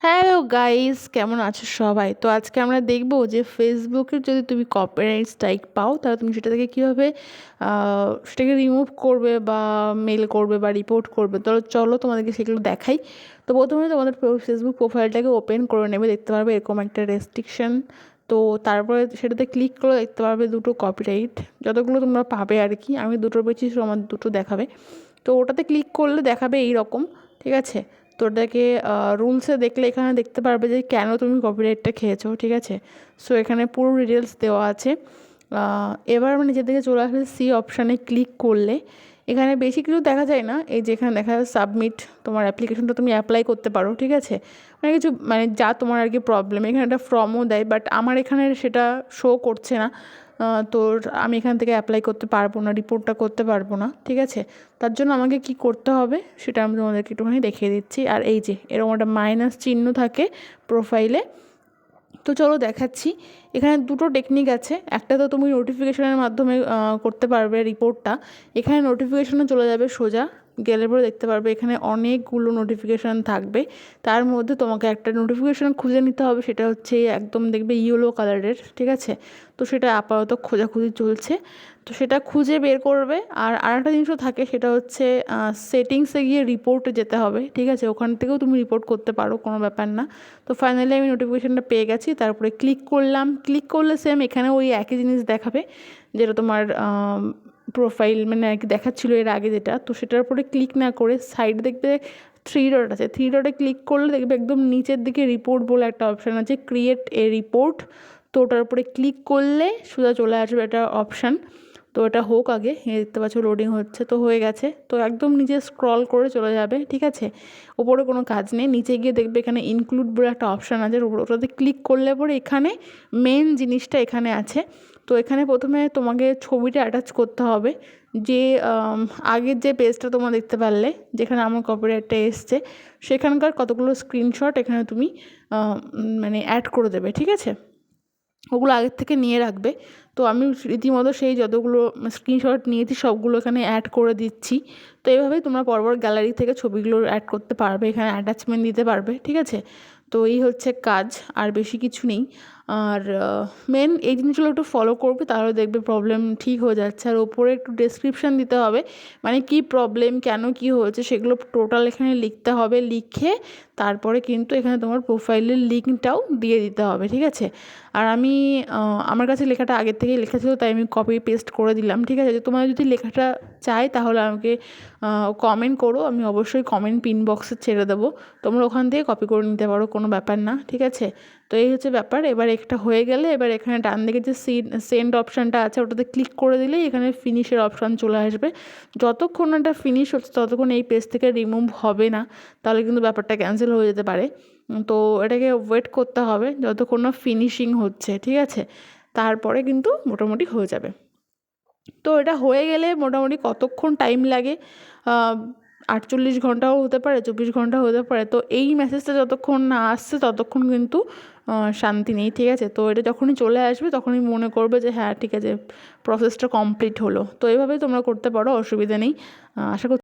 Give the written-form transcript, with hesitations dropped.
Hello guys, কেমন আছো সবাই? তো আজকে আমরা দেখব যে ফেসবুকে যদি তুমি কপিরাইট স্ট্রাইক পাও তাহলে তুমি সেটা থেকে কীভাবে সেটাকে রিমুভ করবে বা মেল করবে বা রিপোর্ট করবে। তো চলো তোমাদেরকে সেগুলো দেখাই। তো প্রথমে তোমাদের ফেসবুক প্রোফাইলটাকে ওপেন করে নেবে, দেখতে পারবে এরকম একটা রেস্ট্রিকশন। তো তারপরে সেটাতে ক্লিক করে দেখতে পারবে দুটো কপিরাইট, যতগুলো তোমরা পাবে আর কি। আমি দুটোর বেশি আমার দুটো দেখাবে। তো ওটাতে ক্লিক করলে দেখাবে এই রকম, ঠিক আছে। তো ওটাকে রুলসে দেখলে এখানে দেখতে পারবে যে কেন তুমি কপিরাইটটা খেয়েছো, ঠিক আছে। সো এখানে পুরো ডিটেলস দেওয়া আছে। এবার মানে নিজের দিকে চলে আসলে সি অপশানে ক্লিক করলে এখানে বেশি কিছু দেখা যায় না। এই যে এখানে দেখা যায় সাবমিট, তোমার অ্যাপ্লিকেশনটা তুমি অ্যাপ্লাই করতে পারো, ঠিক আছে। মানে কিছু মানে যা তোমার আর কি প্রবলেম, এখানে একটা ফর্মও দেয়, বাট আমার এখানে সেটা শো করছে না। তো আমি এখান থেকে অ্যাপ্লাই করতে পারবো না, রিপোর্টটা করতে পারবো না, ঠিক আছে। তার জন্য আমাকে কি করতে হবে সেটা আমি তোমাদেরকে একটুখানি দেখিয়ে দিচ্ছি। আর এই যে এরকম একটা মাইনাস চিহ্ন থাকে প্রোফাইলে, তো চলো দেখাচ্ছি। এখানে দুটো টেকনিক আছে। একটা তো তুমি নোটিফিকেশনের মাধ্যমে করতে পারবে রিপোর্টটা। এখানে নোটিফিকেশনে চলে যাবে সোজা, গেলে পরে দেখতে পারবে এখানে অনেকগুলো নোটিফিকেশান থাকবে। তার মধ্যে তোমাকে একটা নোটিফিকেশান খুঁজে নিতে হবে, সেটা হচ্ছে একদম দেখবে ইয়েলো কালারের, ঠিক আছে। তো সেটা আপাতত খোঁজাখুঁজি চলছে, তো সেটা খুঁজে বের করবে। আর আরেকটা জিনিসও থাকে, সেটা হচ্ছে সেটিংসে গিয়ে রিপোর্টে যেতে হবে, ঠিক আছে। ওখান থেকেও তুমি রিপোর্ট করতে পারো, কোনো ব্যাপার না। তো ফাইনালি আমি নোটিফিকেশানটা পেয়ে গেছি, তারপরে ক্লিক করলাম। ক্লিক করলে সেম এখানে ওই একই জিনিস দেখাবে যেটা তোমার প্রোফাইল মানে আর কি দেখাচ্ছিলো এর আগে যেটা। তো সেটার উপরে ক্লিক না করে সাইড দেখবে থ্রি ডট আছে, থ্রি ডটে ক্লিক করলে দেখবে একদম নিচের দিকে রিপোর্ট বলে একটা অপশান আছে, ক্রিয়েট এ রিপোর্ট। তো ওটার উপরে ক্লিক করলে সোজা চলে আসবে একটা অপশান। তো এটা হোক আগে, দেখতে পাচ্ছ লোডিং হচ্ছে, তো হয়ে গেছে। তো একদম নিচে স্ক্রল করে চলে যাবে, ঠিক আছে। ওপরে কোনো কাজ নেই, নিচে গিয়ে দেখবে এখানে ইনক্লুড বলে একটা অপশান আছে, ওটাতে ক্লিক করলে পরে এখানে মেন জিনিসটা এখানে আছে। তো এখানে প্রথমে তোমাকে ছবিটা অ্যাটাচ করতে হবে, যে আগের যে পেজটা তোমরা দেখতে পারলে যেখানে আমার কপিরাইটটা এসছে, সেখানকার কতগুলো স্ক্রিনশট এখানে তুমি মানে অ্যাড করে দেবে, ঠিক আছে। ওগুলো আগের থেকে নিয়ে রাখবে। তো আমি রীতিমতো সেই যতগুলো স্ক্রিনশট নিয়েছি সবগুলো এখানে অ্যাড করে দিচ্ছি। তো এইভাবেই তোমরা পরপর গ্যালারি থেকে ছবিগুলো অ্যাড করতে পারবে, এখানে অ্যাটাচমেন্ট দিতে পারবে, ঠিক আছে। তো এই হচ্ছে কাজ, আর বেশি কিছু নেই। আর মেন এই জিনিসগুলো একটু ফলো করবে, তাহলে দেখবে প্রবলেম ঠিক হয়ে যাচ্ছে। আর ওপরে একটু ডেসক্রিপশান দিতে হবে, মানে কী প্রবলেম, কেন কী হয়েছে সেগুলো টোটাল এখানে লিখতে হবে। লিখে তারপরে কিন্তু এখানে তোমার প্রোফাইলের লিঙ্কটাও দিয়ে দিতে হবে, ঠিক আছে। আর আমি আমার কাছে লেখাটা আগের থেকেই লেখা ছিল, তাই আমি কপি পেস্ট করে দিলাম, ঠিক আছে। তোমার যদি লেখাটা চাই তাহলে আমাকে কমেন্ট করো, আমি অবশ্যই কমেন্ট পিন বক্সে ছেড়ে দেবো। তোমরা ওখান থেকে কপি করে নিতে পারো, কোনো ব্যাপার না, ঠিক আছে। তো এই হচ্ছে ব্যাপার। এবার একটা হয়ে গেলে এবার এখানে ডান দিকে যে সেন্ড অপশানটা আছে ওটাতে ক্লিক করে দিলেই এখানে ফিনিশের অপশান চলে আসবে। যতক্ষণ এটা ফিনিশ হচ্ছে ততক্ষণ এই পেজ থেকে রিমুভ হবে না, তাহলে কিন্তু ব্যাপারটা ক্যান্সেল হয়ে যেতে পারে। তো এটাকে ওয়েট করতে হবে যতক্ষণ না ফিনিশিং হচ্ছে, ঠিক আছে। তারপরে কিন্তু মোটামুটি হয়ে যাবে। তো এটা হয়ে গেলে মোটামুটি কতক্ষণ টাইম লাগে, 48 ঘন্টাও হতে পারে, 24 ঘন্টাও হতে পারে। তো এই মেসেজটা যতক্ষণ না আসছে ততক্ষণ কিন্তু শান্তি নেই, ঠিক আছে। তো এটা যখনই চলে আসবে তখনই মনে করবে যে হ্যাঁ ঠিক আছে, প্রসেসটা কমপ্লিট হলো। তো এইভাবেই তোমরা করতে পারো, অসুবিধা নেই। আশা করছি